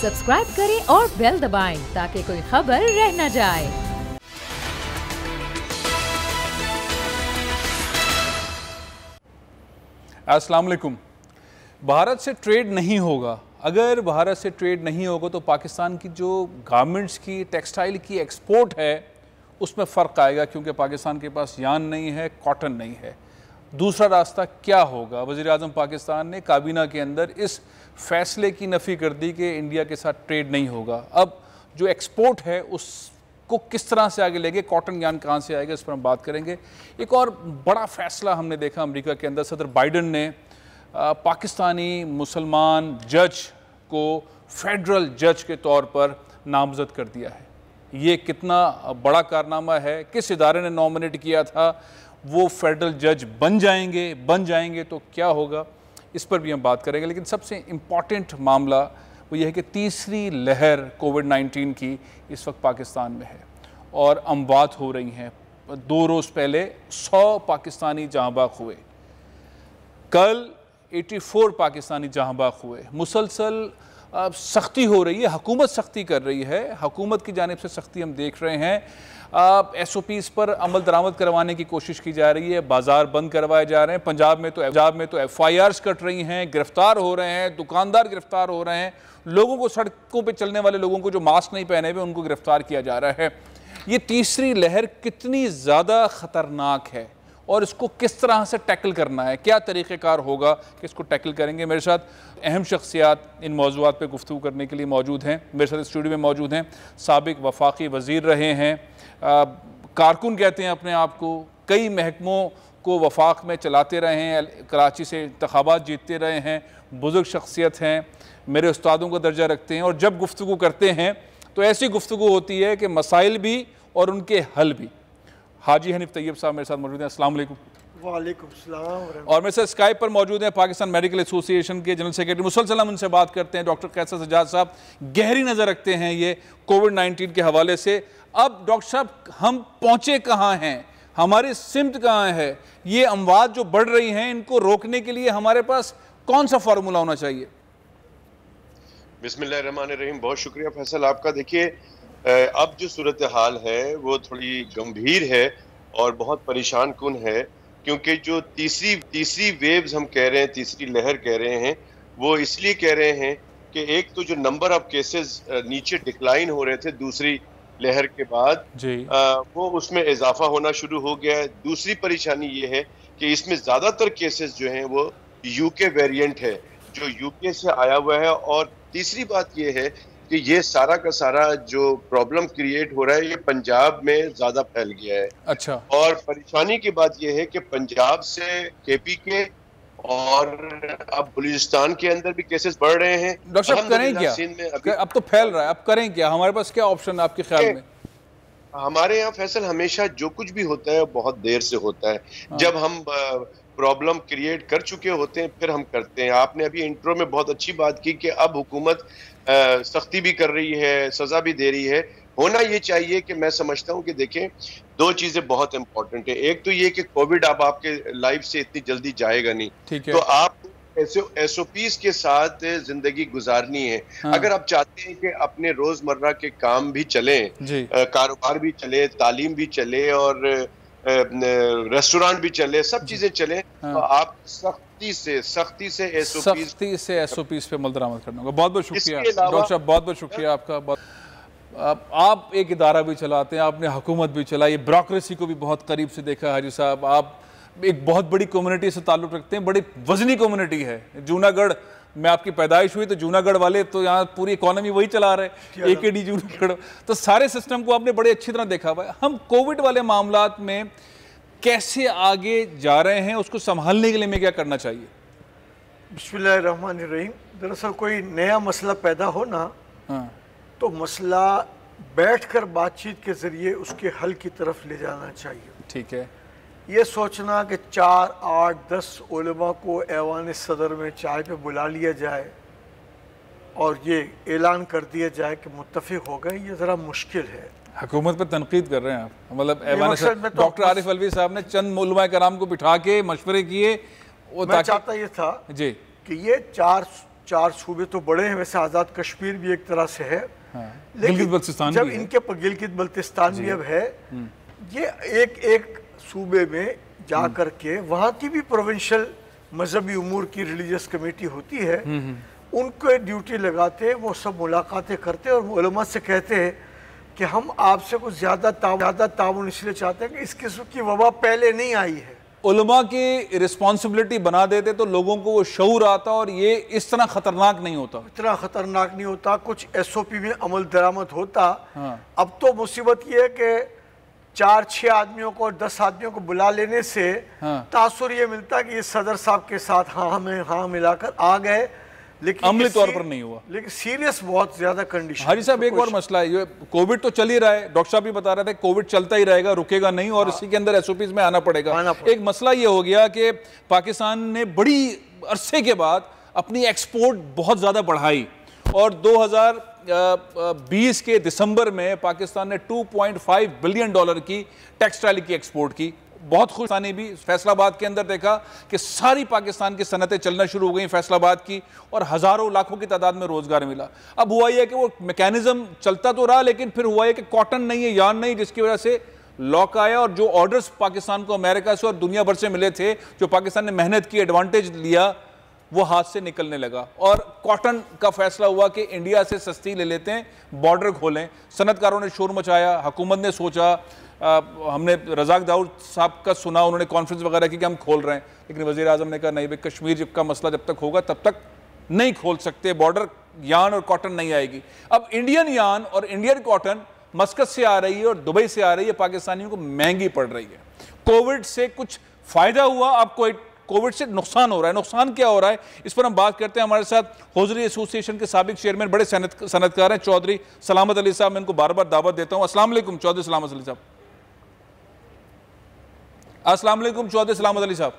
Subscribe करें और bell दबाएं ताकि कोई खबर रह न जाए। अस्सलाम वालेकुम। भारत से ट्रेड नहीं होगा। अगर भारत से ट्रेड नहीं होगा तो पाकिस्तान की जो गारमेंट्स की, टेक्सटाइल की एक्सपोर्ट है उसमें फ़र्क आएगा, क्योंकि पाकिस्तान के पास यान नहीं है, कॉटन नहीं है। दूसरा रास्ता क्या होगा? वज़ीर आज़म पाकिस्तान ने काबीना के अंदर इस फैसले की नफ़ी कर दी कि इंडिया के साथ ट्रेड नहीं होगा। अब जो एक्सपोर्ट है उसको किस तरह से आगे लेंगे, कॉटन यान कहाँ से आएगा, इस पर हम बात करेंगे। एक और बड़ा फैसला हमने देखा अमेरिका के अंदर, सदर बाइडन ने पाकिस्तानी मुसलमान जज को फेडरल जज के तौर पर नामज़द कर दिया है। ये कितना बड़ा कारनामा है, किस इदारे ने नॉमिनेट किया था, वो फेडरल जज बन जाएंगे तो क्या होगा, इस पर भी हम बात करेंगे। लेकिन सबसे इम्पॉर्टेंट मामला वो ये है कि तीसरी लहर कोविड-19 की इस वक्त पाकिस्तान में है और अमवात हो रही हैं। 2 रोज़ पहले 100 पाकिस्तानी जहाँ बाग हुए, कल 84 पाकिस्तानी जहाँ बाग हुए। मुसलसल सख्ती हो रही है, हुकूमत सख्ती कर रही है, हुकूमत की जानिब से सख्ती हम देख रहे हैं। SOPs पर अमल दरामद करवाने की कोशिश की जा रही है, बाज़ार बंद करवाए जा रहे हैं। पंजाब में तो FIRs कट रही हैं, गिरफ्तार हो रहे हैं, दुकानदार गिरफ्तार हो रहे हैं, लोगों को, सड़कों पे चलने वाले लोगों को जो मास्क नहीं पहने हुए उनको गिरफ्तार किया जा रहा है। ये तीसरी लहर कितनी ज़्यादा ख़तरनाक है और इसको किस तरह से टैकल करना है, क्या तरीक़ेकार होगा कि इसको टैकल करेंगे। मेरे साथ अहम शख्सियात इन मौज़ूआत पे गुफ्तगू करने के लिए मौजूद हैं। मेरे साथ स्टूडियो में मौजूद हैं साबिक़ वफाकी वज़ीर रहे हैं, कारकुन कहते हैं अपने आप को, कई महकमों को वफाक में चलाते रहे हैं, कराची से इंतखाबात जीतते रहे हैं, बुज़ुर्ग शख्सियत हैं, मेरे उस्तादों का दर्जा रखते हैं और जब गुफ्तगू करते हैं तो ऐसी गुफ्तगू होती है कि मसाइल भी और उनके हल भी। हाजी हनीफ तैयब साहब मेरे साथ मौजूद हैं। अस्सलाम वालेकुम। वालेकुम सलाम। और मेरे साथ स्काइप पर मौजूद हैं पाकिस्तान मेडिकल एसोसिएशन के जनरल सेक्रेटरी, मुसलसल हम उनसे बात करते हैं, डॉक्टर कैसर सज्जाद साहब। गहरी नज़र रखते हैं ये कोविड-19 के हवाले से। अब डॉक्टर साहब, हम पहुँचे कहाँ हैं, हमारी सिमत कहाँ है, ये अमवात जो बढ़ रही हैं इनको रोकने के लिए हमारे पास कौन सा फार्मूला होना चाहिए? बिस्मिल्लाहिर्रहमानिर्रहीम। बहुत शुक्रिया फैसल आपका। देखिए, अब जो सूरत हाल है वो थोड़ी गंभीर है और बहुत परेशान कुन है, क्योंकि जो तीसरी वेव्स हम कह रहे हैं, तीसरी लहर कह रहे हैं, वो इसलिए कह रहे हैं कि एक तो जो नंबर ऑफ केसेस नीचे डिक्लाइन हो रहे थे दूसरी लहर के बाद जी, वो उसमें इजाफा होना शुरू हो गया है। दूसरी परेशानी ये है कि इसमें ज्यादातर केसेस जो हैं वो यूके वेरिएंट है, जो यूके से आया हुआ है। और तीसरी बात ये है कि ये सारा का सारा जो प्रॉब्लम क्रिएट हो रहा है ये पंजाब में ज्यादा फैल गया है। अच्छा। और परेशानी की बात ये है कि पंजाब से KP के और अब बलूचिस्तान के अंदर भी केसेस बढ़ रहे हैं। डॉक्टर साहब करें क्या? अब तो फैल रहा है, अब करें क्या? हमारे पास क्या ऑप्शन है आपके ख्याल में? हमारे यहाँ फैसल हमेशा जो कुछ भी होता है बहुत देर से होता है। जब हम प्रॉब्लम क्रिएट कर चुके होते हैं फिर हम करते हैं। आपने अभी इंट्रो में बहुत अच्छी बात की कि अब हुकूमत सख्ती भी कर रही है, सजा भी दे रही है। होना ये चाहिए कि मैं समझता हूँ कि देखें, 2 चीजें बहुत इंपॉर्टेंट है। एक तो ये कि कोविड अब आपके लाइफ से इतनी जल्दी जाएगा नहीं, तो आप SOPs के साथ जिंदगी गुजारनी है। हाँ। अगर आप चाहते हैं कि अपने रोजमर्रा के काम भी चले, कारोबार भी चले, तालीम भी चले और रेस्टोरेंट भी चले, सब चीजें चले, तो आप सख्ती से SOPs पे अमल दरामद करना होगा। बहुत बहुत शुक्रिया डॉक्टर साहब, बहुत बहुत शुक्रिया आपका। आप एक इदारा भी चलाते हैं, आपने हुकूमत भी चलाई, ब्यूरोक्रेसी को भी बहुत करीब से देखा। हाजी साहब, आप एक बहुत बड़ी कम्युनिटी से ताल्लुक़ रखते हैं, बड़ी वजनी कम्युनिटी है। जूनागढ़ में आपकी पैदाइश हुई तो जूनागढ़ वाले तो यहाँ पूरी इकोनॉमी वही चला रहे, AKD जूनागढ़, तो सारे सिस्टम को आपने बड़े अच्छी तरह देखा हुआ है। हम कोविड वाले मामलात में कैसे आगे जा रहे हैं, उसको संभालने के लिए हमें क्या करना चाहिए? बिस्मिल्लाहिर्रहमानिर्रहीम। दरअसल कोई नया मसला पैदा हो ना, तो मसला बैठकर बातचीत के जरिए उसके हल की तरफ ले जाना चाहिए। ठीक है। ये सोचना कि 4, 8, 10 उलमा को ऐवान सदर में चाय पे बुला लिया जाए और ये ऐलान कर दिया जाए कि मुत्तफिक हो गए, ये ज़रा मुश्किल है। हुकूमत पर तनकीद कर रहे हैं आप, मतलब डॉक्टर आरिफ अलवी साहब ने चंद उलमा कराम को बिठा के मशवरे किए। मैं चाहता ये था जी कि ये 4 4 सूबे तो बड़े हैं, वैसे आज़ाद कश्मीर भी एक तरह से है, गिलगित बल्तिस्तान जब भी है। इनके गिलगित बल्तिस्तान भी अब है, ये एक एक सूबे में जा करके वहाँ की भी प्रोविंशियल मजहबी उमूर की रिलीजियस कमेटी होती है, उनको ड्यूटी लगाते, वो सब मुलाकातें करते और उलमा से कहते हैं कि हम आपसे कुछ ज़्यादा ताउन इसलिए चाहते हैं कि इस किस्म की वबा पहले नहीं आई है। उलमा की रिस्पॉन्सिबिलिटी बना देते तो लोगों को वो शऊर आता और ये इस तरह खतरनाक नहीं होता, इतना खतरनाक नहीं होता, कुछ SOP में अमल दरामद होता। हाँ। अब तो मुसीबत ये है कि 4-6 आदमियों को और 10 आदमियों को बुला लेने से तासुर ये मिलता कि ये सदर साहब के साथ हाँ मिलाकर आ गए, लेकिन अमली तौर पर नहीं हुआ। लेकिन सीरियस बहुत ज्यादा कंडीशन। हाजी साहब, एक और मसला है, ये कोविड तो चल ही रहा है, डॉक्टर साहब भी बता रहे थे कोविड चलता ही रहेगा, रुकेगा नहीं, और इसी के अंदर SOPs में आना पड़ेगा। एक मसला ये हो गया कि पाकिस्तान ने बड़ी अरसे के बाद अपनी एक्सपोर्ट बहुत ज़्यादा बढ़ाई और 2020 के दिसंबर में पाकिस्तान ने $2.5 बिलियन की टेक्सटाइल की एक्सपोर्ट की। बहुत खुशानी भी फैसलाबाद के अंदर देखा कि सारी पाकिस्तान की सनतें चलना शुरू हो गई फैसलाबाद की, और हज़ारों लाखों की तादाद में रोज़गार मिला। अब हुआ यह कि वो मैकेनिज्म चलता तो रहा, लेकिन फिर हुआ यह कि कॉटन नहीं है, यार्न नहीं, जिसकी वजह से लॉक आया और जो ऑर्डर्स पाकिस्तान को अमेरिका से और दुनिया भर से मिले थे, जो पाकिस्तान ने मेहनत की, एडवांटेज लिया, वो हाथ से निकलने लगा और कॉटन का फैसला हुआ कि इंडिया से सस्ती ले लेते हैं, बॉर्डर खोलें। सनतकारों ने शोर मचाया, हुकूमत ने सोचा, हमने रज़ाक दाऊद साहब का सुना, उन्होंने कॉन्फ्रेंस वगैरह की कि हम खोल रहे हैं, लेकिन वज़ीर आज़म ने कहा नहीं भाई, कश्मीर का मसला जब तक होगा तब तक नहीं खोल सकते, बॉर्डर यार्न और कॉटन नहीं आएगी। अब इंडियन यार्न और इंडियन कॉटन मस्कत से आ रही है और दुबई से आ रही है, पाकिस्तानियों को महंगी पड़ रही है। कोविड से कुछ फ़ायदा हुआ, अब कोविड से नुकसान हो रहा है। नुकसान क्या हो रहा है, इस पर हम बात करते हैं। हमारे साथ हौजरी एसोसिएशन के साबिक चेयरमैन, बड़े सनतकार हैं, चौधरी सलामत अली साहब। मैं इनको बार बार दावत देता हूँ। अस्सलाम वालेकुम चौधरी सलामत अली साहब। अस्सलाम वालेकुम चौधरी सलामत अली साहब।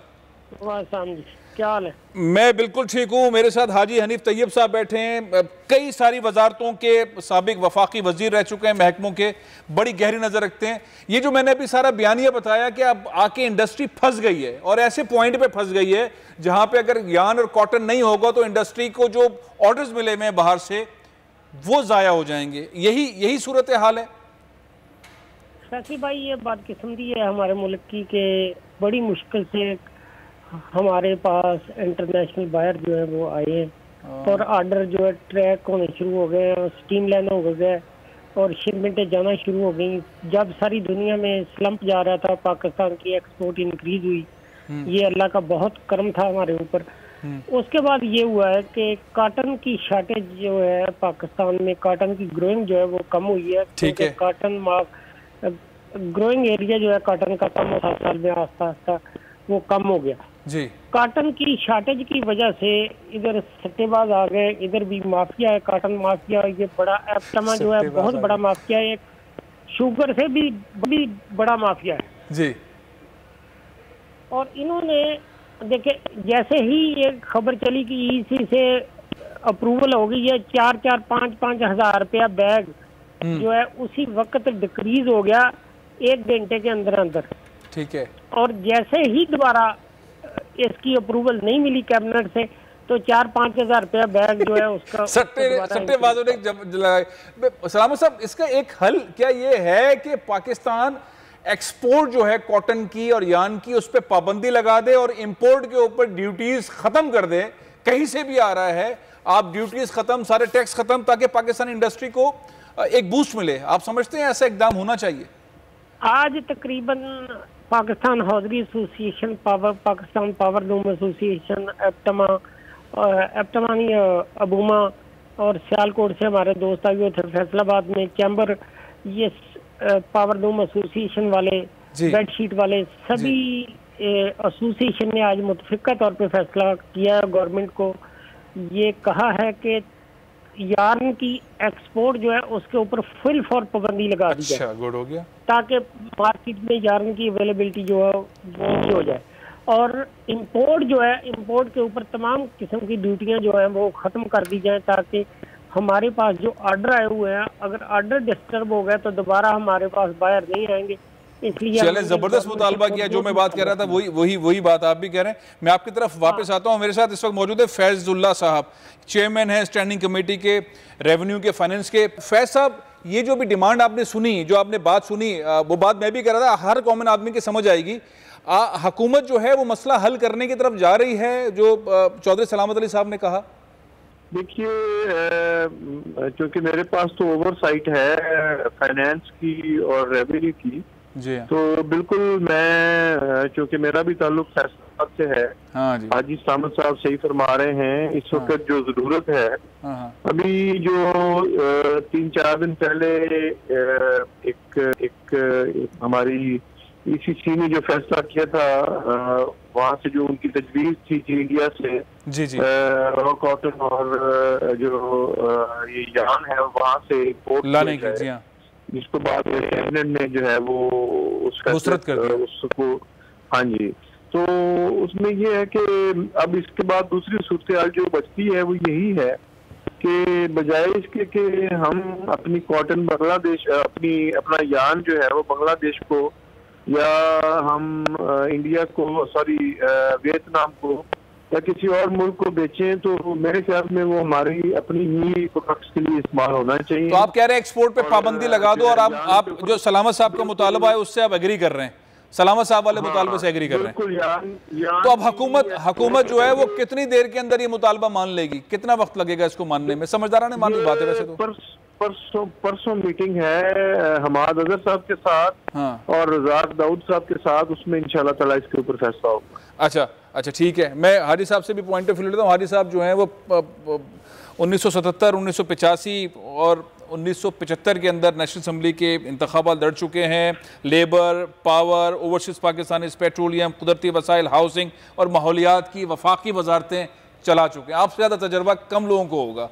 क्या हाल है? मैं बिल्कुल ठीक हूँ। मेरे साथ हाजी हनीफ तैयब साहब बैठे हैं, कई सारी वजारतों के साबिक वफाकी वजीर रह चुके हैं, महकमों के, बड़ी गहरी नज़र रखते हैं। ये जो मैंने अभी सारा बयानिया बताया कि अब आके इंडस्ट्री फंस गई है और ऐसे पॉइंट पे फंस गई है जहाँ पे अगर यार्न और कॉटन नहीं होगा तो इंडस्ट्री को जो ऑर्डर्स मिले हुए हैं बाहर से वो ज़ाया हो जाएंगे। यही सूरत हाल है। फैसी भाई, ये बात किस्मती है हमारे मुल्क की कि बड़ी मुश्किल से हमारे पास इंटरनेशनल बायर जो है वो आए हैं और ऑर्डर जो है ट्रैक होने शुरू हो गए और स्टीम लाइन हो गए और शिपमेंटें जाना शुरू हो गई। जब सारी दुनिया में स्लंप जा रहा था, पाकिस्तान की एक्सपोर्ट इंक्रीज हुई। ये अल्लाह का बहुत करम था हमारे ऊपर। उसके बाद ये हुआ है कि कॉटन की शॉर्टेज जो है पाकिस्तान में, कॉटन की ग्रोइंग जो है वो कम हुई है। ठीक है। कॉटन ग्रोइंग एरिया जो है कॉटन का कम 7 साल में आस्ता आस्ता वो कम हो गया जी। कॉटन की शॉर्टेज की वजह से इधर सट्टेबाज आ गए, इधर भी माफिया है, कॉटन माफिया। ये बड़ा एप्टमा जो है बहुत बड़ा माफिया है, शुगर से भी बड़ा माफिया है जी। और इन्होंने देखे, जैसे ही ये खबर चली कि EC से अप्रूवल हो गई है, 4-5 हज़ार रुपया बैग जो है उसी वक्त डिक्रीज हो गया 1 घंटे के अंदर अंदर। ठीक है। और जैसे ही दोबारा इसकी अप्रूवल नहीं मिली कैबिनेट से तो 4-5 हज़ार रुपया बैग जो है उसका सट्टेबाजों ने लगाए। सलामत साहब, इसका एक हल क्या ये है कि पाकिस्तान एक्सपोर्ट जो है कॉटन की और यार्न की उस पर पाबंदी लगा दे और इंपोर्ट के ऊपर ड्यूटीज खत्म कर दे? कहीं से भी आ रहा है, आप ड्यूटीज खत्म, सारे टैक्स खत्म, ताकि पाकिस्तानी इंडस्ट्री को एक बूस्ट मिले। आप समझते हैं ऐसा इकदाम होना चाहिए? आज तकरीबन Pakistan hosiery association, Pakistan power loom association, एप्टमा नहीं अबूमा और सियालकोट से हमारे दोस्त आए हुए थे, फैसलाबाद में चैम्बर, ये पावर लूम एसोसिएशन वाले, बेडशीट वाले, सभी एसोसिएशन ने आज मुतफिका तौर पे फैसला किया है। गवर्नमेंट को ये कहा है कि यार्न की एक्सपोर्ट जो है उसके ऊपर फुल फॉर पाबंदी लगा दी जाए। अच्छा, गुड हो गया, ताकि मार्केट में यार्न की अवेलेबिलिटी जो है वो हो जाए। और इंपोर्ट जो है, इंपोर्ट के ऊपर तमाम किस्म की ड्यूटियां जो है वो ख़त्म कर दी जाए, ताकि हमारे पास जो ऑर्डर आए हुए हैं, अगर ऑर्डर डिस्टर्ब हो गए तो दोबारा हमारे पास बायर नहीं आएंगे। इसलिए चले जबरदस्त मुतालबा किया। जो मैं बात कर रहा था वही बात आप भी कह रहे हैं। मैं आपकी तरफ वापस आता हूँ। मेरे साथ इस वक्त मौजूद है फैजुल्लाह साहब, चेयरमैन है स्टैंडिंग कमेटी के रेवेन्यू के फाइनेंस के। फैज साहब, ये जो भी डिमांड आपने सुनी, जो आपने बात सुनी, वो बात मैं भी कह रहा था, हर कॉमन आदमी की समझ आएगी। हुकूमत जो है वो मसला हल करने की तरफ जा रही है, जो चौधरी सलामत अली साहब ने कहा। देखिए, क्योंकि मेरे पास तो ओवरसाइट है फाइनेंस की और रेवेन्यू की जी, तो बिल्कुल मैं, क्योंकि मेरा भी ताल्लुक फैसलाबाद से है। हाँ जी, हाजी सामद साहब सही फरमा रहे हैं। इस वक्त जो जरूरत है, अभी जो 3-4 दिन पहले एक हमारी ECC ने जो फैसला किया था, वहाँ से जो उनकी तजवीज थी इंडिया से जी रॉ कॉटन और जो ये यान है वहाँ से इम्पोर्ट लाने की, जी हाँ, जिसको बाद में कैबिनेट ने जो है वो उसको, हाँ जी, तो उसमें ये है कि अब इसके बाद दूसरी सूरत जो बचती है वो यही है कि बजाय इसके कि हम अपनी कॉटन बांग्लादेश, अपना यान जो है वो बांग्लादेश को या हम इंडिया को, सॉरी वियतनाम को या किसी और मुल्क को बेचें, तो मेरे ख्याल में वो हमारी अपनी ही प्रोडक्ट्स के लिए इस्तेमाल होना चाहिए। तो आप कह रहे हैं एक्सपोर्ट पे पाबंदी लगा दो, और आप जो सलामत साहब का मुतालबा है उससे आप एग्री कर रहे हैं, सलामत साहब वाले मुतालबे से एग्री कर रहे हैं। तो अब हुकूमत जो है वो कितनी देर के अंदर ये मुतालबा मान लेगी, कितना वक्त लगेगा इसको मानने में? समझदाराना मालूम बात है वैसे तो। परसों मीटिंग है हमाद अजहर साहब के साथ, हाँ, और रज़ाक दाऊद साहब के साथ, उसमें इंशाल्लाह ताला इसके ऊपर फैसला होगा। अच्छा ठीक है। मैं हाजी साहब से भी पॉइंट ऑफ व्यू लेता हूँ। हाजी साहब जो हैं वो 1977, 1985 और 1975 के अंदर नेशनल असम्बली के इंतखाबात लड़ चुके हैं। Labour, power, overseas Pakistani petroleum, कुदरती वसाइल, हाउसिंग और माहौलियात की वफाकी वजारतें चला चुके हैं। आपसे ज़्यादा तजर्बा कम लोगों को होगा।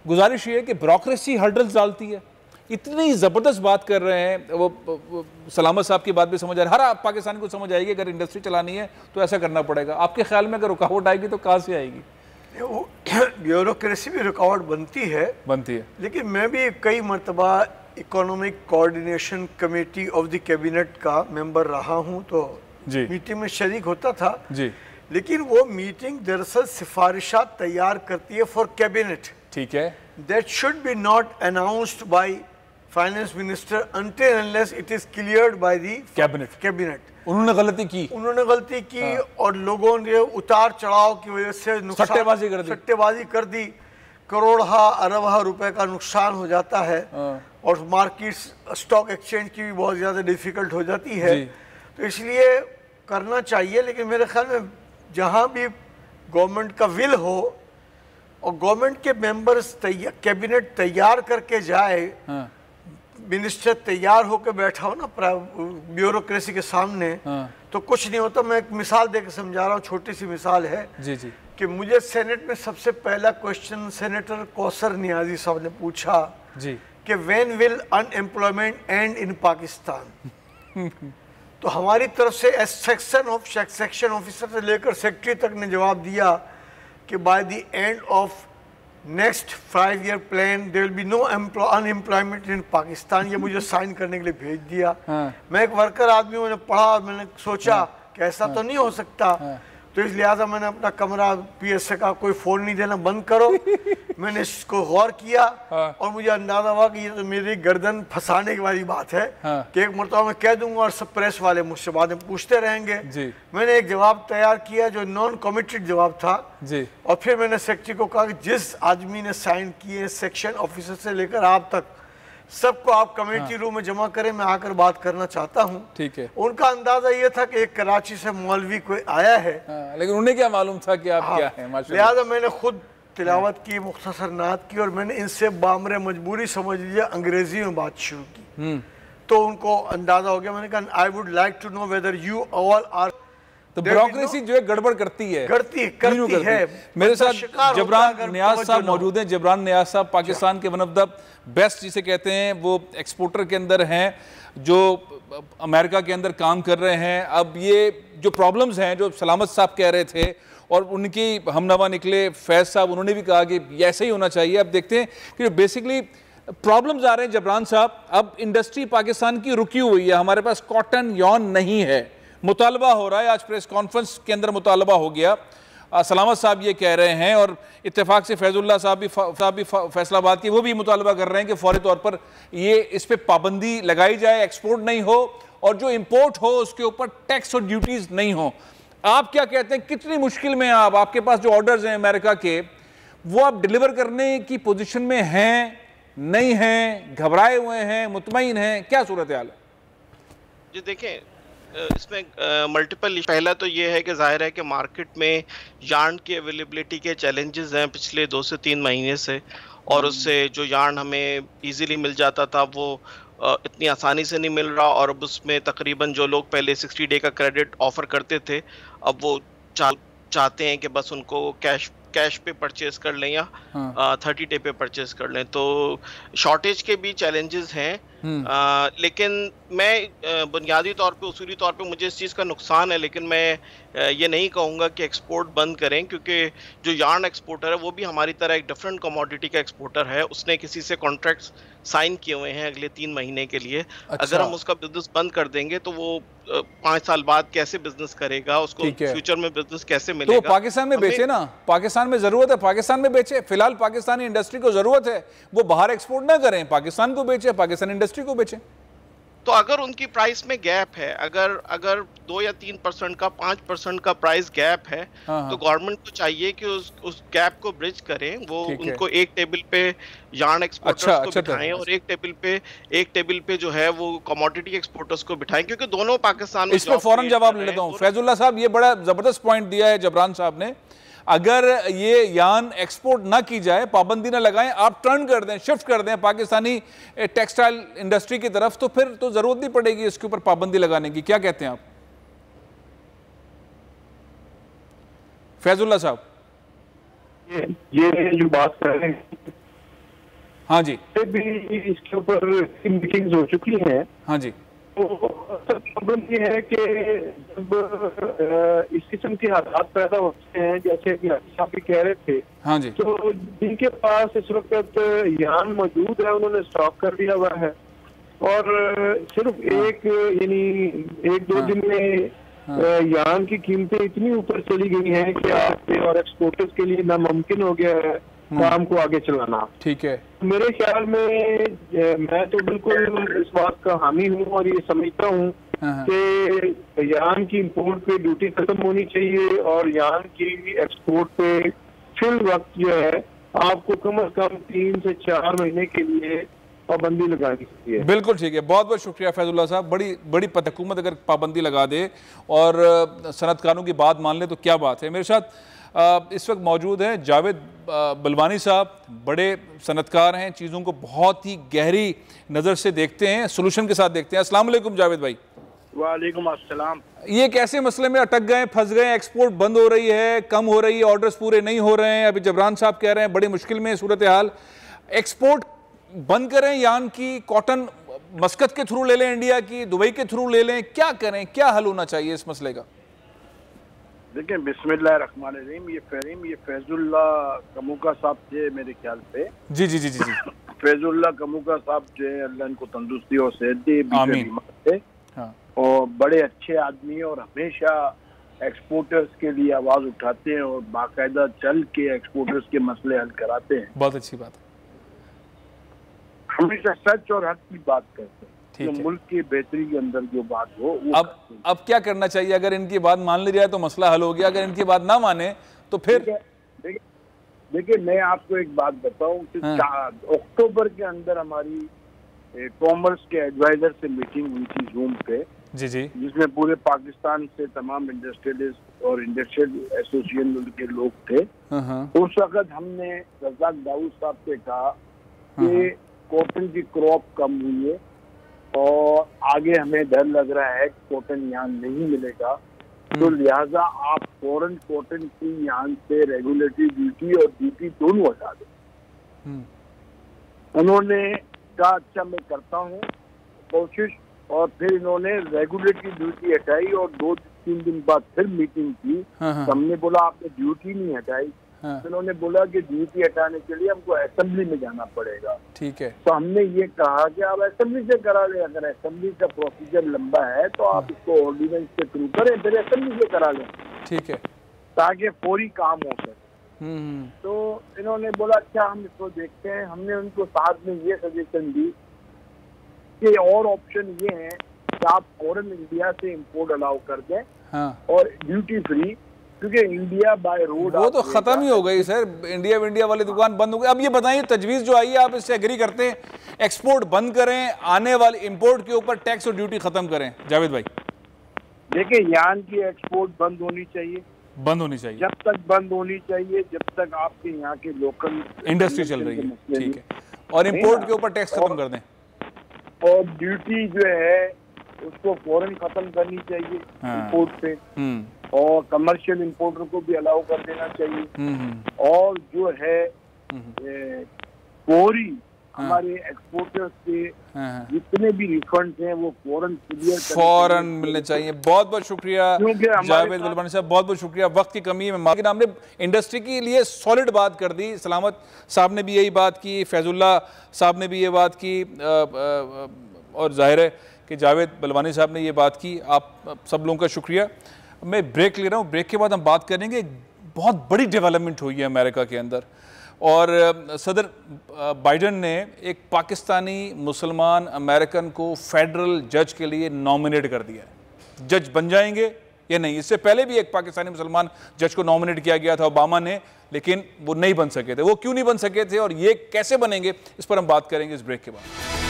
गुजारिश ये है कि ब्यूरोक्रेसी हर्डल्स डालती है। इतनी ज़बरदस्त बात कर रहे हैं, वो सलामत साहब की बात भी समझ आ रही है, हर पाकिस्तानी को समझ आएगी अगर इंडस्ट्री चलानी है तो ऐसा करना पड़ेगा। आपके ख्याल में अगर रुकावट आएगी तो कहाँ से आएगी? ब्यूरोक्रेसी भी रुकावट बनती है, लेकिन मैं भी कई मरतबा economic coordination committee of the cabinet का मेंबर रहा हूँ, तो मीटिंग में शरीक होता था जी। लेकिन वो मीटिंग दरअसल सिफारिशात तैयार करती है फॉर कैबिनेट, ठीक है, that should be not announced by finance minister until unless it is cleared by the cabinet. उन्होंने गलती की हाँ। और लोगों ने उतार चढ़ाव की वजह से सट्टेबाजी कर दी, करोड़हा अरबहा रुपए का नुकसान हो जाता है, और मार्केट स्टॉक एक्सचेंज की भी बहुत ज़्यादा डिफिकल्ट हो जाती है। तो इसलिए करना चाहिए, लेकिन मेरे ख्याल में जहाँ भी गवर्नमेंट का विल हो और गवर्नमेंट के मेंबर्स कैबिनेट तैयार करके जाए, मिनिस्टर तैयार होकर बैठा हो ना ब्यूरोक्रेसी के सामने, तो कुछ नहीं होता। मैं एक मिसाल देकर समझा रहा हूँ, छोटी सी मिसाल है जी कि मुझे सेनेट में सबसे पहला क्वेश्चन सेनेटर कौसर नियाजी साहब ने पूछा जी कि when will unemployment and in Pakistan. तो हमारी तरफ से सेक्शन ऑफिसर से लेकर सेक्रेटरी तक ने जवाब दिया कि by the end of next 5-year plan there will be no unemployment in Pakistan. ये मुझे साइन करने के लिए भेज दिया। मैं एक वर्कर आदमी हूँ, मैंने पढ़ा, मैंने सोचा कि ऐसा तो नहीं हो सकता, तो इस लिहाजा मैंने अपना कमरा PSA का कोई फ़ोन नहीं देना बंद करो। मैंने इसको गौर किया और मुझे अंदाजा हुआ कि ये तो मेरी गर्दन फंसाने की वाली बात है कि एक मरतबा मैं कह दूंगा और सब प्रेस वाले मुझसे बाद में पूछते रहेंगे। मैंने एक जवाब तैयार किया जो नॉन कमिटेड जवाब था जी। और फिर मैंने सेक्रेटरी को कहा कि जिस आदमी ने साइन किए सेक्शन ऑफिसर से लेकर आप तक सबको आप कमेटी रूम में जमा करें, मैं आकर बात करना चाहता हूं। ठीक है। उनका अंदाजा ये था कि एक कराची से मौलवी कोई आया है, लेकिन उन्हें क्या मालूम था कि आप क्या हैं। लिहाजा मैंने खुद तिलावत की, मुख्तसर नात की, और मैंने इनसे बामरे मजबूरी समझ लीजिए अंग्रेजी में बात शुरू की। तो उनको अंदाजा हो गया। मैंने कहा I would like to know whether you all are. तो ब्यूरोक्रेसी जो है गड़बड़ करती है। मेरे साथ जबरान नियाज साहब मौजूद हैं। जबरान नियाज साहब पाकिस्तान के वन ऑफ द बेस्ट जिसे कहते हैं, वो एक्सपोर्टर के अंदर हैं, जो अमेरिका के अंदर काम कर रहे हैं। अब ये जो प्रॉब्लम्स हैं जो सलामत साहब कह रहे थे और उनकी हमनवा निकले फैज साहब, उन्होंने भी कहा कि ऐसे ही होना चाहिए। अब देखते हैं कि बेसिकली प्रॉब्लम्स आ रहे हैं जबरान साहब, अब इंडस्ट्री पाकिस्तान की रुकी हुई है, हमारे पास कॉटन यॉन नहीं है, मुतालबा हो रहा है, आज प्रेस कॉन्फ्रेंस के अंदर मुतालबा हो गया, सलामत साहब ये कह रहे हैं और इत्तेफाक से फैजुल्लाह साहब भी फैसलाबाद की वो भी मुतालबा कर रहे हैं कि फौरी तौर पर ये इस पर पाबंदी लगाई जाए, एक्सपोर्ट नहीं हो और जो इंपोर्ट हो उसके ऊपर टैक्स और ड्यूटीज नहीं हो। आप क्या कहते हैं, कितनी मुश्किल में आप, आपके पास जो ऑर्डर्स हैं अमेरिका के वो आप डिलीवर करने की पोजीशन में हैं, नहीं हैं, घबराए हुए हैं, मुतमईन हैं, क्या सूरत हाल है? जी देखें, इसमें मल्टीपल, पहला तो ये है कि जाहिर है कि मार्केट में यार्न की अवेलेबिलिटी के चैलेंजेस हैं पिछले 2 से 3 महीने से, और उससे जो यार्न हमें इजीली मिल जाता था वो इतनी आसानी से नहीं मिल रहा, और अब उसमें तकरीबन जो लोग पहले 60 डे का क्रेडिट ऑफर करते थे अब वो चाहते हैं कि बस उनको कैश पे परचेज कर लें या 30 डे पे परचेज कर लें। तो शॉर्टेज के भी चैलेंजेस हैं, लेकिन मैं बुनियादी तौर पे, उसूली तौर पे मुझे इस चीज़ का नुकसान है, लेकिन मैं ये नहीं कहूँगा कि एक्सपोर्ट बंद करें, क्योंकि जो यार्न एक्सपोर्टर है वो भी हमारी तरह एक डिफरेंट कमोडिटी का एक्सपोर्टर है, उसने किसी से कॉन्ट्रैक्ट्स साइन किए हुए हैं अगले 3 महीने के लिए। अच्छा। अगर हम उसका बिजनेस बंद कर देंगे तो वो 5 साल बाद कैसे बिजनेस करेगा, उसको फ्यूचर में बिजनेस कैसे मिलेगा? तो पाकिस्तान में बेचे ना, पाकिस्तान में जरूरत है, पाकिस्तान में बेचे, फिलहाल पाकिस्तानी इंडस्ट्री को जरूरत है, वो बाहर एक्सपोर्ट ना करें, पाकिस्तान को बेचे, पाकिस्तान इंडस्ट्री को बेचे। तो अगर उनकी प्राइस में गैप है, अगर 2 या 3% का 5% का प्राइस गैप है, तो गवर्नमेंट को चाहिए कि उस गैप को ब्रिज करें, वो उनको एक टेबल पे यार्न एक्सपोर्टर्स को बिठाएं और एक टेबल पे जो है वो कमोडिटी एक्सपोर्टर्स को बिठाएं, क्योंकि दोनों पाकिस्तान में। इस पे फौरन जवाब ले लेता हूं। फैजुल्लाह साहब, ये बड़ा जबरदस्त पॉइंट दिया है जबरान साहब ने, अगर ये यार्न एक्सपोर्ट ना की जाए, पाबंदी ना लगाएं, आप टर्न कर दें, शिफ्ट कर दें पाकिस्तानी टेक्सटाइल इंडस्ट्री की तरफ, तो फिर तो जरूरत नहीं पड़ेगी इसके ऊपर पाबंदी लगाने की। क्या कहते हैं आप फैजुल्लाह साहब? ये जो बात कर रहे हैं, हाँ जी, भी इसके ऊपर मीटिंग्स हो चुकी हैं। हाँ जी, तो प्रॉब्लम ये है कि जब इस किस्म के हालात पैदा होते हैं, जैसे कि आप भी कह रहे थे, हाँ जी, तो जिनके पास इस वक्त यार्न मौजूद है उन्होंने स्टॉक कर दिया हुआ है, और सिर्फ यानी 1-2 दिन में यार्न की कीमतें इतनी ऊपर चली गई हैं कि आपके और एक्सपोर्टर्स के लिए नामुमकिन हो गया है काम को आगे चलाना। ठीक है, मेरे ख्याल में मैं तो बिल्कुल इस बात का हामी हूँ और ये समझता हूँ कि यार्न की इंपोर्ट पे ड्यूटी खत्म होनी चाहिए और यार्न की एक्सपोर्ट पे फिल वक्त जो है आपको कम से कम 3 से 4 महीने के लिए पाबंदी लगानी चाहिए। बिल्कुल ठीक है, बहुत बहुत शुक्रिया फैजुल्लाह साहब। बड़ी हुकूमत अगर पाबंदी लगा दे और सनतकारों की बात मान ले तो क्या बात है। मेरे साथ इस वक्त मौजूद हैं जावेद बलवानी साहब, बड़े सनतकार हैं, चीज़ों को बहुत ही गहरी नज़र से देखते हैं, सोल्यूशन के साथ देखते हैं। अस्सलाम वालेकुम जावेद भाई। वालेकुम अस्सलाम। ये कैसे मसले में अटक गए, फंस गए, एक्सपोर्ट बंद हो रही है, कम हो रही है, ऑर्डर्स पूरे नहीं हो रहे हैं, अभी जबरान साहब कह रहे हैं बड़ी मुश्किल में सूरत हाल, एक्सपोर्ट बंद करें यार्न की, कॉटन मस्कत के थ्रू ले लें, इंडिया की दुबई के थ्रू ले लें, क्या करें, क्या हल होना चाहिए इस मसले का? देखिए, बिस्मिल्लाहिर्रहमानिर्रहीम, ये फैजुल्लाह कमुका साहब थे मेरे ख्याल पे। जी जी जी जी जी फैजुल्लाह कमुका साहब जो है, अल्लाह इनको तंदुरुस्ती और सेहत दे, बीमार थे। हाँ। और बड़े अच्छे आदमी और हमेशा एक्सपोर्टर्स के लिए आवाज उठाते हैं और बाकायदा चल के एक्सपोर्टर्स के मसले हल कराते हैं। बहुत अच्छी बात है, हमेशा सच और हक की बात करते हैं, जो मुल्क की बेहतरी के अंदर जो बात हो वो। अब क्या करना चाहिए? अगर इनकी बात मान ली जाए तो मसला हल हो गया, अगर इनकी बात ना माने तो फिर? देखिए, मैं आपको एक बात बताऊं कि अक्टूबर के अंदर हमारी कॉमर्स के एडवाइजर से मीटिंग हुई थी जूम पे, जी जी, जिसमें पूरे पाकिस्तान से तमाम इंडस्ट्रियलिस्ट और इंडस्ट्रियल एसोसिएशन के लोग थे। उस वक्त हमने रज़ाक दाऊद साहब से कहा कि कॉटन की क्रॉप कम हुई है और आगे हमें डर लग रहा है कि कॉटन यहाँ नहीं मिलेगा, तो लिहाजा आप फॉरेन कॉटन की यहाँ से रेगुलेटरी ड्यूटी और ड्यूटी दोनों हटा दें। उन्होंने कहा अच्छा मैं करता हूँ कोशिश, और फिर इन्होंने रेगुलेटरी ड्यूटी हटाई और 2-3 दिन बाद फिर मीटिंग की। हमने बोला आपने ड्यूटी नहीं हटाई, तो इन्होंने बोला कि ड्यूटी हटाने के लिए हमको असेंबली में जाना पड़ेगा। ठीक है, तो हमने ये कहा कि आप असेंबली से करा लें, अगर असेंबली का प्रोसीजर लंबा है तो आप इसको ऑर्डिनेंस के थ्रू करें, फिर असेंबली से करा लें। ठीक है, ताकि फौरी काम हो सके। तो इन्होंने बोला अच्छा हम इसको देखते हैं। हमने उनको साथ में ये सजेशन दी कि और ऑप्शन ये है कि आप फॉरेन इंडिया से इंपोर्ट अलाउ कर दें। हाँ। और ड्यूटी फ्री, क्योंकि इंडिया बाय रोड वो तो खत्म ही हो गई सर, इंडिया वाली दुकान बंद हो गई। अब ये बताइए तजवीज़ जो आई है, आप इससे एग्री करते हैं? एक्सपोर्ट बंद करें, आने वाले इंपोर्ट के ऊपर टैक्स और ड्यूटी खत्म करें। जावेद भाई देखिए, यान की एक्सपोर्ट बंद होनी चाहिए, बंद होनी चाहिए। जब तक बंद होनी चाहिए जब तक आपके यहाँ के लोकल इंडस्ट्री चल रही है। ठीक है, और इंपोर्ट के ऊपर टैक्स खत्म कर दें, और ड्यूटी जो है उसको फौरन खत्म करनी चाहिए इंपोर्ट पे, और कमर्शियल इंपोर्टर को भी अलाउ कर देना चाहिए। और जो है फौरी हमारे एक्सपोर्टर्स के जितने भी रिफंड हैं वो फौरन मिलने चाहिए। बहुत बहुत शुक्रिया जावेद बलवानी साहब, बहुत बहुत शुक्रिया। वक्त की कमी है, लेकिन हमने इंडस्ट्री के लिए सॉलिड बात कर दी। सलामत साहब ने भी यही बात की, फैजुल्ला साहब ने भी ये बात की, और जाहिर है कि जावेद बलवानी साहब ने ये बात की। आप सब लोगों का शुक्रिया। मैं ब्रेक ले रहा हूँ, ब्रेक के बाद हम बात करेंगे। बहुत बड़ी डेवलपमेंट हुई है अमेरिका के अंदर, और सदर बाइडन ने एक पाकिस्तानी मुसलमान अमेरिकन को फेडरल जज के लिए नॉमिनेट कर दिया है। जज बन जाएंगे या नहीं? इससे पहले भी एक पाकिस्तानी मुसलमान जज को नॉमिनेट किया गया था ओबामा ने, लेकिन वो नहीं बन सके थे। वो क्यों नहीं बन सके थे और ये कैसे बनेंगे, इस पर हम बात करेंगे इस ब्रेक के बाद।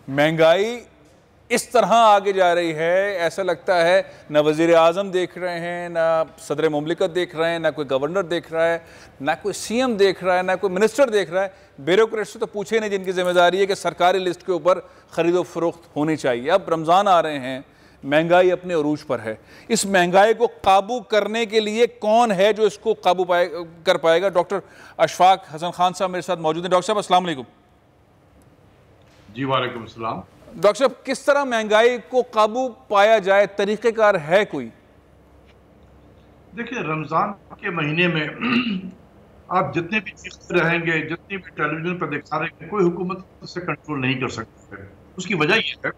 महंगाई इस तरह आगे जा रही है, ऐसा लगता है ना वज़ीर आज़म देख रहे हैं, ना सदर मुमलिकत देख रहे हैं, ना कोई गवर्नर देख रहा है, ना कोई सीएम देख रहा है, ना कोई मिनिस्टर देख रहा है। ब्यूरोक्रेट्स से तो पूछे नहीं, जिनकी जिम्मेदारी है कि सरकारी लिस्ट के ऊपर ख़रीदो फरोख्त होनी चाहिए। अब रमज़ान आ रहे हैं, महंगाई अपने अरूज पर है। इस महंगाई को काबू करने के लिए कौन है जो इसको काबू कर पाएगा? डॉक्टर अशफाक हसन खान साहब मेरे साथ मौजूद हैं। डॉक्टर साहब अस्सलाम वालेकुम। जी वालेकुम सलाम। डॉक्टर साहब, किस तरह महंगाई को काबू पाया जाए, तरीक़ेकार है कोई? देखिए, रमज़ान के महीने में आप जितने भी चीखते रहेंगे, जितनी भी टेलीविजन पर दिखा रहे हैं, कोई हुकूमत उससे कंट्रोल नहीं कर सकती है। उसकी वजह यह है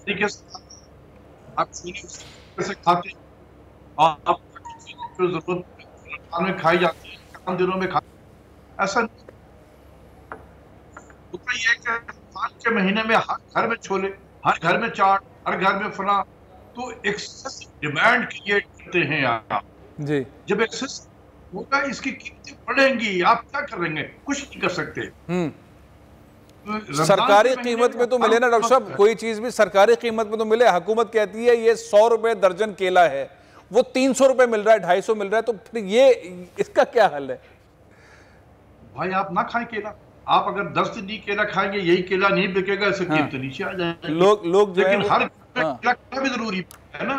तरीके से आप कैसे खाते हैं, आप जो जरूरत में खाई जाती है, कम दिनों में खाते, ऐसा होता ही है कि रमज़ान के महीने में हर घर में छोले, हर घर में चाट, हर घर में फला, तो एक्सेस डिमांड क्रिएट करते हैं आप जी। जब एक्सेस होगा इसकी कीमतें बढ़ेंगी, आप क्या करेंगे? कुछ नहीं कर सकते। सरकारी कीमत में तो मिले ना डॉक्टर साहब, कोई चीज भी सरकारी कीमत में तो मिले। हुकूमत कहती है ये 100 रुपए दर्जन केला है, वो 300 रुपए मिल रहा है, 250 मिल रहा है, तो फिर ये इसका क्या हल है? भाई आप ना खाएं केला, आप अगर 10 दिन ही केला खाएंगे, यही केला नहीं बिकेगा, इससे कीमत नीचे आ जाएगी। लोग लेकिन हर घर में केला खाना भी जरूरी है ना,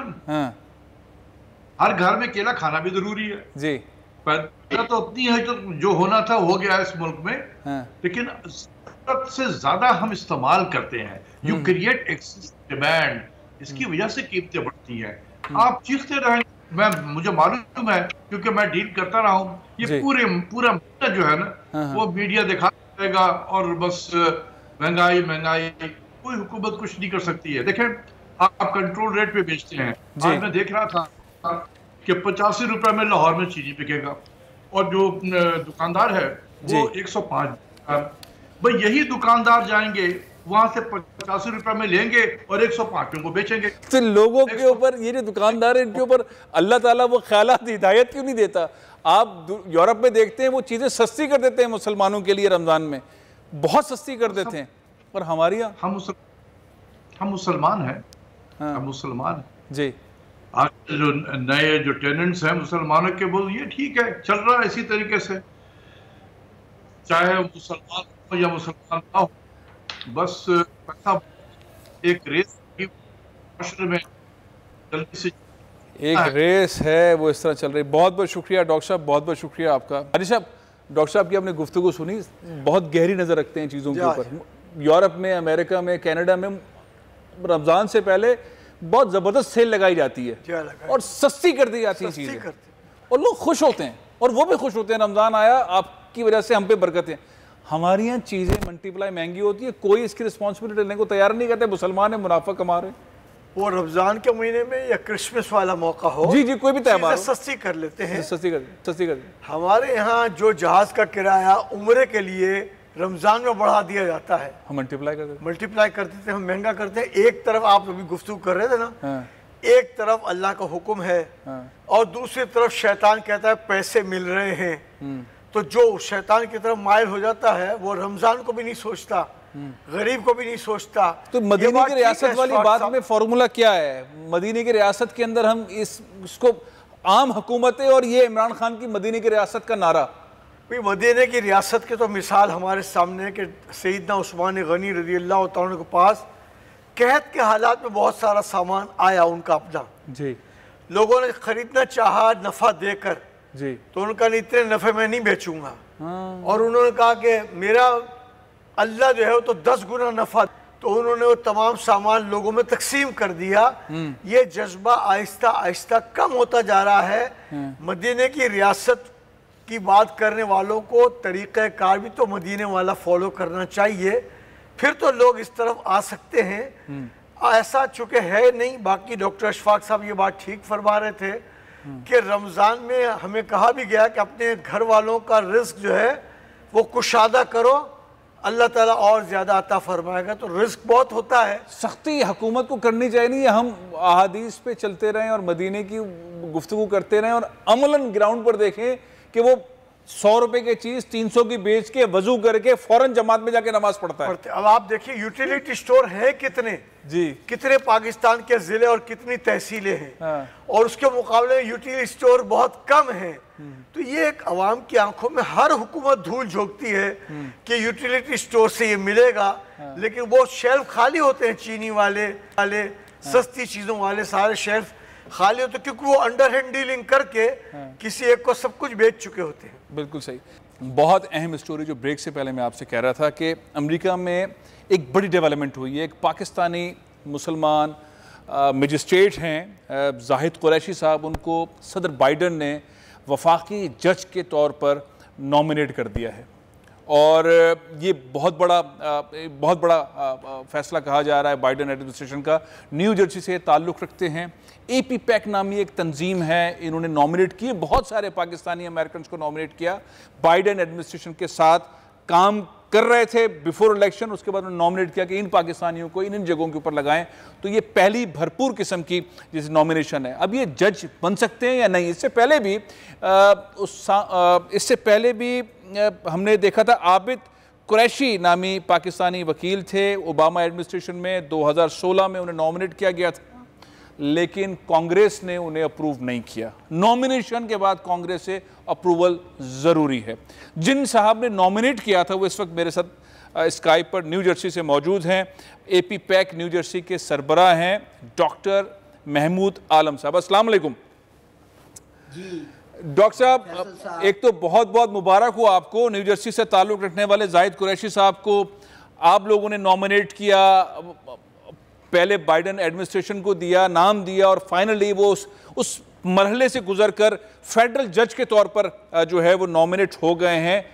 हर घर में केला खाना भी जरूरी है जी। पर तो उतनी है तो जो होना था हो गया इस मुल्क में, लेकिन सबसे ज्यादा हम इस्तेमाल करते हैं। यू क्रिएट एक्सेस डिमांड, इसकी वजह से कीमतें बढ़ती हैं। आप चीखते रहेंगे, मुझे मालूम है क्योंकि मैं डील करता रहा हूँ, ये पूरा महीना जो है ना वो मीडिया दिखा देगा और बस महंगाई महंगाई, कोई हुकूमत कुछ नहीं कर सकती है। देखें, आप कंट्रोल रेट पे बेचते हैं। आज मैं देख रहा था कि 85 रुपए में लाहौर में चीनी बिकेगा, और जो दुकानदार है वो 105। भाई यही दुकानदार जाएंगे वहां से 85 रुपए में लेंगे और 105 को बेचेंगे। तो लोगों के ऊपर, ये जो दुकानदार है इनके ऊपर अल्लाह ताला वो ख्यालात हिदायत क्यों नहीं देता? आप यूरोप में देखते हैं वो चीजें सस्ती कर देते हैं मुसलमानों के लिए, रमजान में बहुत सस्ती कर देते हैं, पर हमारे यहाँ हम मुसलमान हैं, हम मुसलमान हैं जी। आज जो नए जो टेनेंट्स हैं मुसलमानों के, वो ये ठीक है, चल रहा है इसी तरीके से, चाहे मुसलमान हो या मुसलमान ना हो, बस पैसा एक रेस में जल्दी से एक रेस है वो इस तरह चल रही। बहुत बहुत शुक्रिया डॉक्टर साहब, बहुत बहुत शुक्रिया आपका। हरीश साहब, डॉक्टर साहब की आपने गुफ्तगू सुनी, बहुत गहरी नज़र रखते हैं चीज़ों के ऊपर। यूरोप में, अमेरिका में, कनाडा में रमज़ान से पहले बहुत ज़बरदस्त सेल लगाई जाती है और सस्ती कर दी जाती है चीज़ें, और लोग खुश होते हैं और वो भी खुश होते हैं, रमज़ान आया आपकी वजह से हम पे बरकतें। हमारे यहाँ चीज़ें मल्टीप्लाई महंगी होती है, कोई इसकी रिस्पॉन्सिबिलिटी लेने को तैयार नहीं करते। मुसलमान है, मुनाफा कमा रहे, वो रमजान के महीने में या क्रिसमस वाला मौका हो, जी जी, कोई भी त्यौहार सस्ती कर लेते हैं, सस्ती कर। हमारे यहाँ जो जहाज का किराया उम्रे के लिए रमजान में बढ़ा दिया जाता है, हम मल्टीप्लाई कर देते हैं, हम महंगा करते हैं। एक तरफ आप अभी गुफ्तगू कर रहे थे ना, एक तरफ अल्लाह का हुक्म है और दूसरी तरफ शैतान कहता है पैसे मिल रहे हैं, तो जो शैतान की तरफ माइल हो जाता है वो रमजान को भी नहीं सोचता, गरीब को भी नहीं सोचता। तो मदीने की रियासत वाली बात में फॉर्मूला क्या है? मदीने की रियासत के अंदर हम इसको आम हुकूमतें और ये इमरान खान की मदीने की रियासत का नारा, मदीने की रियासत की तो मिसाल हमारे सामने कि सैयदना उस्मान गनी रज़ी अल्लाह तआला के पास कहत के हालात में बहुत सारा सामान आया उनका अपना, जी, लोगों ने खरीदना चाहा नफा देकर, जी, तो उनका इतने नफे में नहीं बेचूंगा, और उन्होंने कहा कि मेरा अल्लाह जो है वो तो 10 गुना नफा, तो उन्होंने वो तमाम सामान लोगों में तकसीम कर दिया। ये जज्बा आहिस्ता आहिस्ता कम होता जा रहा है। मदीने की रियासत की बात करने वालों को तरीक़ा कार भी तो मदीने वाला फॉलो करना चाहिए, फिर तो लोग इस तरफ आ सकते हैं। ऐसा चूँकि है नहीं। बाकी डॉक्टर अशफाक साहब ये बात ठीक फरमा रहे थे कि रमज़ान में हमें कहा भी गया कि अपने घर वालों का रिस्क जो है वो कुशादा करो, अल्लाह ताला और ज़्यादा अता फरमाएगा। तो रिस्क बहुत होता है, सख्ती हुकूमत को करनी चाहिए। नहीं हम अहादीस पे चलते रहें और मदीने की गुफ्तगू करते रहें और अमलन ग्राउंड पर देखें कि वो 100 रुपए की चीज 300 की बेच के वजू करके फौरन जमात में जाके नमाज पढ़ता है। अब आप देखिए यूटिलिटी स्टोर है कितने, जी, कितने पाकिस्तान के जिले और कितनी तहसीलें हैं, और उसके मुकाबले में यूटिलिटी स्टोर बहुत कम है। तो ये एक अवाम की आंखों में हर हुकूमत धूल झोंकती है कि यूटिलिटी स्टोर से ये मिलेगा, लेकिन वो शेल्फ खाली होते हैं, चीनी वाले सस्ती चीजों वाले सारे शेल्फ खाली होते, क्योंकि वो अंडर हैंड डीलिंग करके किसी एक को सब कुछ बेच चुके होते हैं। बिल्कुल सही। बहुत अहम स्टोरी जो ब्रेक से पहले मैं आपसे कह रहा था कि अमेरिका में एक बड़ी डेवलपमेंट हुई है। एक पाकिस्तानी मुसलमान मजिस्ट्रेट हैं जाहिद कुरैशी साहब, उनको सदर बाइडन ने वफाकी जज के तौर पर नॉमिनेट कर दिया है, और ये बहुत बड़ा फैसला कहा जा रहा है बाइडन एडमिनिस्ट्रेशन का। न्यू जर्सी से ताल्लुक़ रखते हैं, AP पैक नामी एक तंजीम है, इन्होंने नॉमिनेट किए, बहुत सारे पाकिस्तानी अमेरिकन को नॉमिनेट किया। बाइडन एडमिनिस्ट्रेशन के साथ काम कर रहे थे बिफोर इलेक्शन, उसके बाद उन्होंने नॉमिनेट किया कि इन पाकिस्तानियों को इन जगहों के ऊपर लगाएं। तो ये पहली भरपूर किस्म की जैसे नॉमिनेशन है। अब ये जज बन सकते हैं या नहीं, इससे पहले भी हमने देखा था आबिद कुरैशी नामी पाकिस्तानी वकील थे, ओबामा एडमिनिस्ट्रेशन में 2016 में उन्हें नॉमिनेट किया गया था, लेकिन कांग्रेस ने उन्हें अप्रूव नहीं किया। नॉमिनेशन के बाद कांग्रेस से अप्रूवल ज़रूरी है। जिन साहब ने नॉमिनेट किया था वो इस वक्त मेरे साथ स्काइप पर न्यू जर्सी से मौजूद हैं। AP पैक न्यू जर्सी के सरबराह हैं डॉक्टर महमूद आलम साहब। अस्सलाम वालेकुम डॉक्टर साहब। एक तो बहुत बहुत मुबारक हो आपको, न्यू जर्सी से ताल्लुक़ रखने वाले जाहिद कुरैशी साहब को आप लोगों ने नॉमिनेट किया, पहले बाइडन एडमिनिस्ट्रेशन को दिया, नाम दिया, और फाइनली वो उस मरहले से गुजरकर फेडरल जज के तौर पर जो है वो नॉमिनेट हो गए हैं।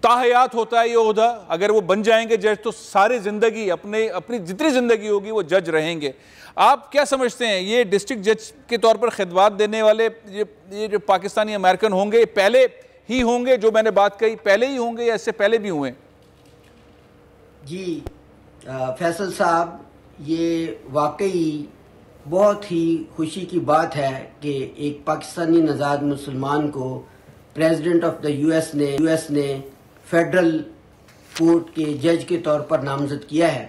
ताहयात होता है ये ओहदा, अगर वो बन जाएंगे जज तो सारी ज़िंदगी अपनी जितनी ज़िंदगी होगी वो जज रहेंगे। आप क्या समझते हैं, ये डिस्ट्रिक्ट जज के तौर पर खिदमत देने वाले ये जो पाकिस्तानी अमेरिकन होंगे, पहले ही होंगे, जो मैंने बात कही पहले ही होंगे या इससे पहले भी हुए? जी फैसल साहब, ये वाकई बहुत ही खुशी की बात है कि एक पाकिस्तानी नज़ाद मुसलमान को प्रेसिडेंट ऑफ द यूएस ने फेडरल कोर्ट के जज के तौर पर नामजद किया है।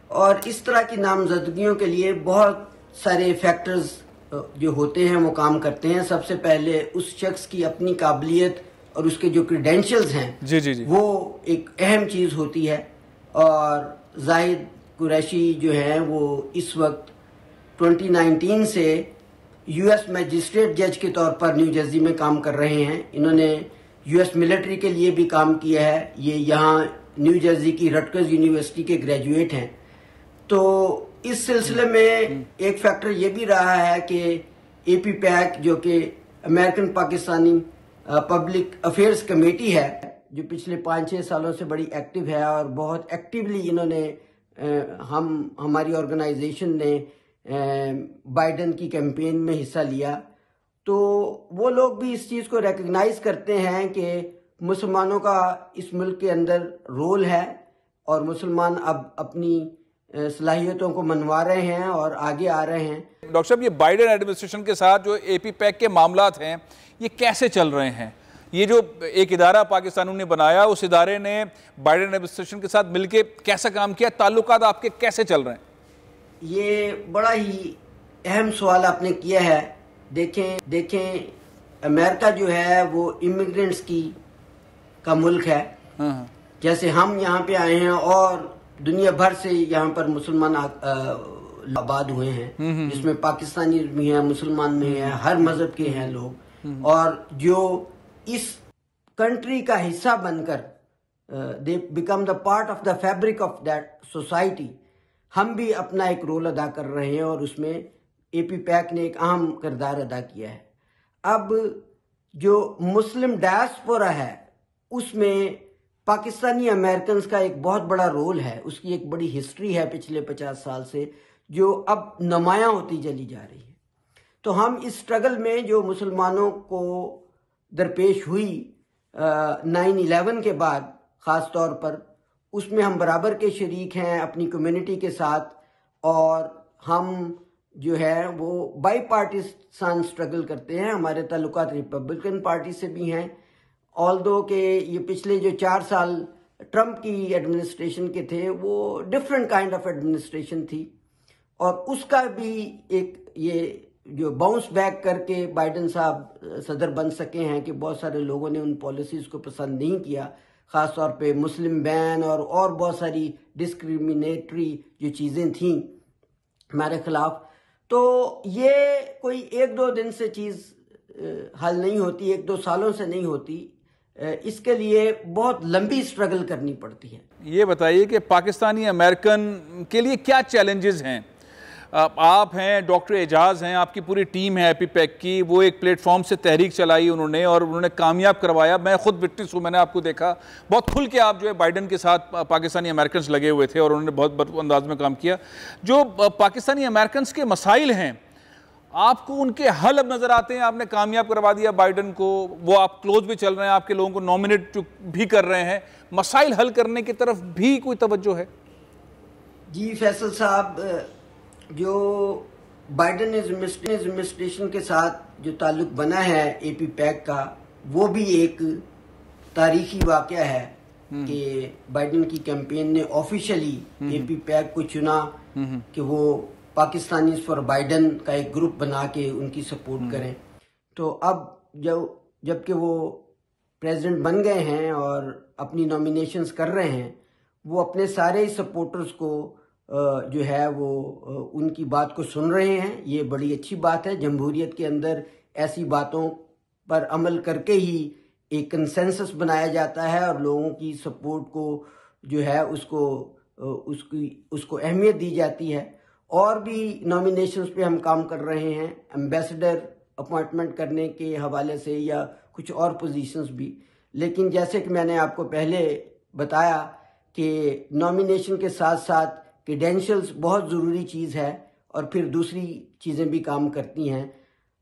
और इस तरह की नामजदगियों के लिए बहुत सारे फैक्टर्स जो होते हैं वो काम करते हैं। सबसे पहले उस शख्स की अपनी काबिलियत और उसके जो क्रेडेंशियल्स हैं जी, वो एक अहम चीज़ होती है। और जाहिद कुरैशी जो हैं वो इस वक्त 2019 से यूएस मैजिस्ट्रेट जज के तौर पर न्यू जर्सी में काम कर रहे हैं। इन्होंने यूएस मिलिट्री के लिए भी काम किया है। ये यहाँ न्यू जर्सी की रटगर्स यूनिवर्सिटी के ग्रेजुएट हैं। तो इस सिलसिले में एक फैक्टर ये भी रहा है कि एपी पैक जो कि American Pakistani public affairs committee है, जो पिछले 5-6 सालों से बड़ी एक्टिव है और बहुत एक्टिवली इन्होंने हमारी ऑर्गेनाइजेशन ने बाइडन की कैंपेन में हिस्सा लिया। तो वो लोग भी इस चीज़ को रिकग्नाइज करते हैं कि मुसलमानों का इस मुल्क के अंदर रोल है और मुसलमान अब अपनी सलाहियतों को मनवा रहे हैं और आगे आ रहे हैं। डॉक्टर साहब, ये बाइडन एडमिनिस्ट्रेशन के साथ जो एपी पैक के मामलात हैं ये कैसे चल रहे हैं? ये जो एक इदारा पाकिस्तानियों ने बनाया, उस इदारे ने बाइडन एडमिनिस्ट्रेशन के साथ मिलके कैसा काम किया? ताल्लुकात आपके कैसे चल रहे हैं? ये बड़ा ही अहम सवाल आपने किया है। देखें अमेरिका जो है वो इमिग्रेंट्स का मुल्क है। जैसे हम यहाँ पे आए हैं और दुनिया भर से यहाँ पर मुसलमान आबाद हुए हैं, जिसमें पाकिस्तानी भी हैं, मुसलमान भी हैं, हर मजहब के हैं लोग, और जो इस कंट्री का हिस्सा बनकर they become the part of the fabric of that society. हम भी अपना एक रोल अदा कर रहे हैं और उसमें एपी पैक ने एक अहम किरदार अदा किया है। अब जो मुस्लिम डायस्पोरा है उसमें पाकिस्तानी अमेरिकन का एक बहुत बड़ा रोल है, उसकी एक बड़ी हिस्ट्री है पिछले 50 साल से, जो अब नुमायां होती चली जा रही है। तो हम इस स्ट्रगल में जो मुसलमानों को दरपेश हुई 9/11 के बाद ख़ास तौर पर, उसमें हम बराबर के शरीक हैं अपनी कम्युनिटी के साथ, और हम जो है वो बाई पार्टीसान स्ट्रगल करते हैं। हमारे ताल्लुकात रिपब्लिकन पार्टी से भी हैं, ऑल्दो के ये पिछले जो 4 साल ट्रंप की एडमिनिस्ट्रेशन के थे वो डिफरेंट काइंड ऑफ एडमिनिस्ट्रेशन थी, और उसका भी एक ये जो बाउंस बैक करके बाइडन साहब सदर बन सके हैं कि बहुत सारे लोगों ने उन पॉलिसीज़ को पसंद नहीं किया, ख़ास तौर पे मुस्लिम बैन और बहुत सारी डिस्क्रिमिनेटरी जो चीज़ें थीं हमारे ख़िलाफ़। तो ये कोई 1-2 दिन से चीज़ हल नहीं होती, 1-2 सालों से नहीं होती। इसके लिए बहुत लंबी स्ट्रगल करनी पड़ती है। ये बताइए कि पाकिस्तानी अमेरिकन के लिए क्या चैलेंजेस हैं? आप हैं, डॉक्टर एजाज हैं, आपकी पूरी टीम है एपी पैक की, वो एक प्लेटफॉर्म से तहरीक चलाई उन्होंने और उन्होंने कामयाब करवाया। मैं खुद विटनेस हूँ, मैंने आपको देखा, बहुत खुल के आप जो है बाइडन के साथ पाकिस्तानी अमेरिकन लगे हुए थे और उन्होंने बहुत अंदाज में काम किया। जो पाकिस्तानी अमेरिकन के मसाइल हैं, आपको उनके हल अब नजर आते हैं? आपने कामयाब करवा दिया बाइडन को, वो आप क्लोज भी चल रहे हैं, आपके लोगों को नॉमिनेट भी कर रहे हैं, मसाइल हल करने की तरफ भी कोई तवज्जो है? जी फैसल साहब, जो बाइडन एडमिनिस्ट्रेशन के साथ जो ताल्लुक बना है एपी पैक का, वो भी एक तारीखी वाक़या है कि बाइडन की कैंपेन ने ऑफिशियली एपी पैक को चुना कि वो पाकिस्तानी फॉर बाइडन का एक ग्रुप बना के उनकी सपोर्ट करें। तो अब जबकि वो प्रेसिडेंट बन गए हैं और अपनी नॉमिनेशंस कर रहे हैं, वो अपने सारे ही सपोर्टर्स को जो है वो उनकी बात को सुन रहे हैं। ये बड़ी अच्छी बात है। जमहूरियत के अंदर ऐसी बातों पर अमल करके ही एक कंसेंसस बनाया जाता है और लोगों की सपोर्ट को जो है उसको अहमियत दी जाती है। और भी नॉमिनेशंस पे हम काम कर रहे हैं, एम्बेसडर अपॉइंटमेंट करने के हवाले से या कुछ और पोजीशंस भी। लेकिन जैसे कि मैंने आपको पहले बताया कि नॉमिनेशन के साथ साथ क्रेडेंशियल्स बहुत ज़रूरी चीज़ है और फिर दूसरी चीज़ें भी काम करती हैं।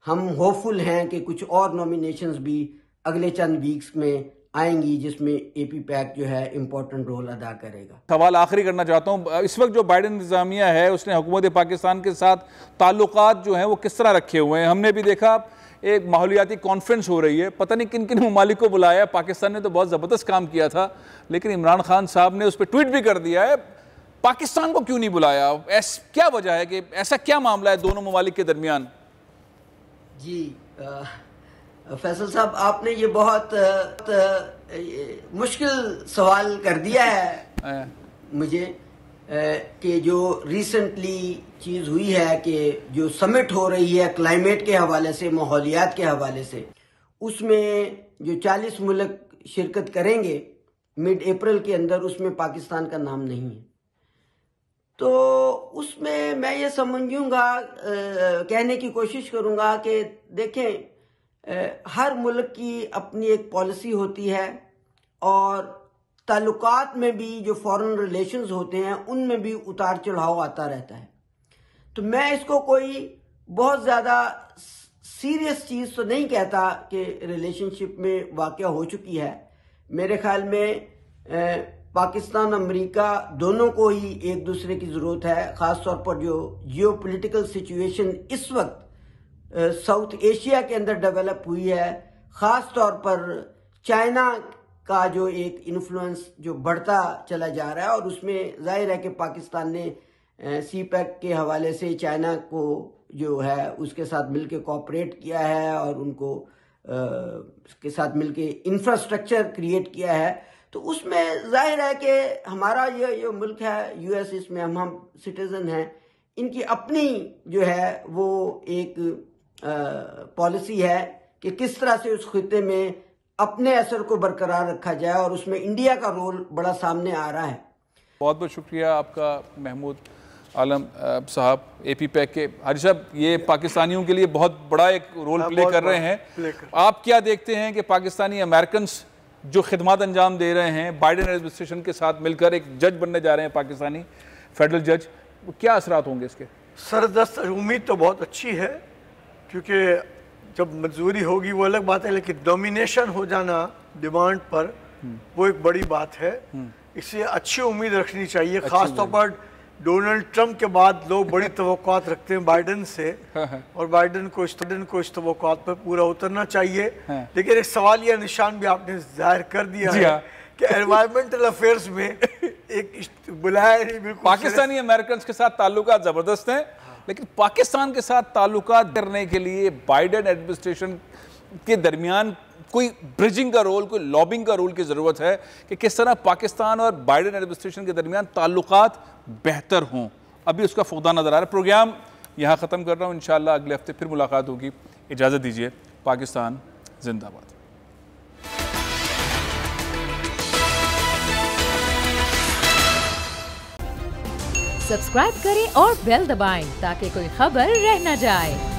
हम होपफुल हैं कि कुछ और नॉमिनेशंस भी अगले चंद वीक्स में आएंगी जिसमें एपी पैक जो है इम्पोर्टेंट रोल अदा करेगा। सवाल आखिरी करना चाहता हूँ, इस वक्त जो बाइडन इंतजामिया है उसने हुकूमत पाकिस्तान के साथ ताल्लुकात जो हैं वो किस तरह रखे हुए हैं? हमने भी देखा एक माहौलियाती कॉन्फ्रेंस हो रही है, पता नहीं किन किन ममालिक को बुलाया। पाकिस्तान ने तो बहुत ज़बरदस्त काम किया था, लेकिन इमरान खान साहब ने उस पर ट्वीट भी कर दिया है, पाकिस्तान को क्यों नहीं बुलाया? क्या वजह है कि ऐसा क्या मामला है दोनों ममालिक के दरमियान? जी फैसल साहब, आपने ये बहुत मुश्किल सवाल कर दिया है मुझे। कि जो रिसेंटली चीज़ हुई है कि जो समिट हो रही है क्लाइमेट के हवाले से, माहौलियात के हवाले से, उसमें जो 40 मुल्क शिरकत करेंगे मिड अप्रैल के अंदर, उसमें पाकिस्तान का नाम नहीं है। तो उसमें मैं ये समझूंगा, कहने की कोशिश करूंगा कि देखें, हर मुल्क की अपनी एक पॉलिसी होती है और ताल्लुकात में भी जो फॉरेन रिलेशंस होते हैं उनमें भी उतार चढ़ाव आता रहता है। तो मैं इसको कोई बहुत ज़्यादा सीरियस चीज़ तो नहीं कहता कि रिलेशनशिप में वाक़या हो चुकी है। मेरे ख्याल में पाकिस्तान अमेरिका दोनों को ही एक दूसरे की ज़रूरत है, ख़ास तौर पर जो जियोपॉलिटिकल सिचुएशन इस वक्त साउथ एशिया के अंदर डेवलप हुई है, ख़ास तौर पर चाइना का जो एक इन्फ्लुएंस जो बढ़ता चला जा रहा है, और उसमें जाहिर है कि पाकिस्तान ने सीपैक के हवाले से चाइना को जो है उसके साथ मिलकर कोऑपरेट किया है और उनको के साथ मिलकर इंफ्रास्ट्रक्चर क्रिएट किया है। तो उसमें जाहिर है कि हमारा ये मुल्क है यूएस, इसमें हम सिटीजन हैं, इनकी अपनी जो है वो एक पॉलिसी है कि किस तरह से उस खिते में अपने असर को बरकरार रखा जाए, और उसमें इंडिया का रोल बड़ा सामने आ रहा है। बहुत बहुत शुक्रिया आपका महमूद आलम साहब, एपी पैक के। हाजी साहब, ये पाकिस्तानियों के लिए बहुत बड़ा एक रोल प्ले कर रहे हैं। आप क्या देखते हैं कि पाकिस्तानी अमेरिकन जो खिदमत अंजाम दे रहे हैं बाइडेन एडमिनिस्ट्रेशन के साथ मिलकर, एक जज बनने जा रहे हैं पाकिस्तानी फेडरल जज, क्या असरात होंगे इसके? सरदस्त उम्मीद तो बहुत अच्छी है, क्योंकि जब मंजूरी होगी वो अलग बात है, लेकिन डोमिनेशन हो जाना डिमांड पर वो एक बड़ी बात है। इससे अच्छी उम्मीद रखनी चाहिए, खासतौर पर डोनाल्ड ट्रंप के बाद लोग बड़ी तवक्कुआत रखते हैं बाइडेन से, और बाइडेन को इस तवक्कुआत पर पूरा उतरना चाहिए। लेकिन एक सवाल या निशान भी आपने जाहिर कर दिया है कि एनवायरमेंटल अफेयर्स में एक बुलाया नहीं। बिल्कुल पाकिस्तानी अमेरिकन के साथ ताल्लुकात जबरदस्त हैं, लेकिन पाकिस्तान के साथ ताल्लुकात करने के लिए बाइडेन एडमिनिस्ट्रेशन के दरमियान कोई ब्रिजिंग का रोल, कोई लॉबिंग का रोल की ज़रूरत है कि किस तरह पाकिस्तान और बाइडेन एडमिनिस्ट्रेशन के दरमियान ताल्लुकात बेहतर हों। अभी उसका फुकदान नज़र आ रहा है। प्रोग्राम यहाँ ख़त्म कर रहा हूँ, इंशाअल्लाह अगले हफ्ते फिर मुलाकात होगी। इजाज़त दीजिए। पाकिस्तान जिंदाबाद। सब्सक्राइब करें और बेल दबाएं ताकि कोई खबर रह न जाए।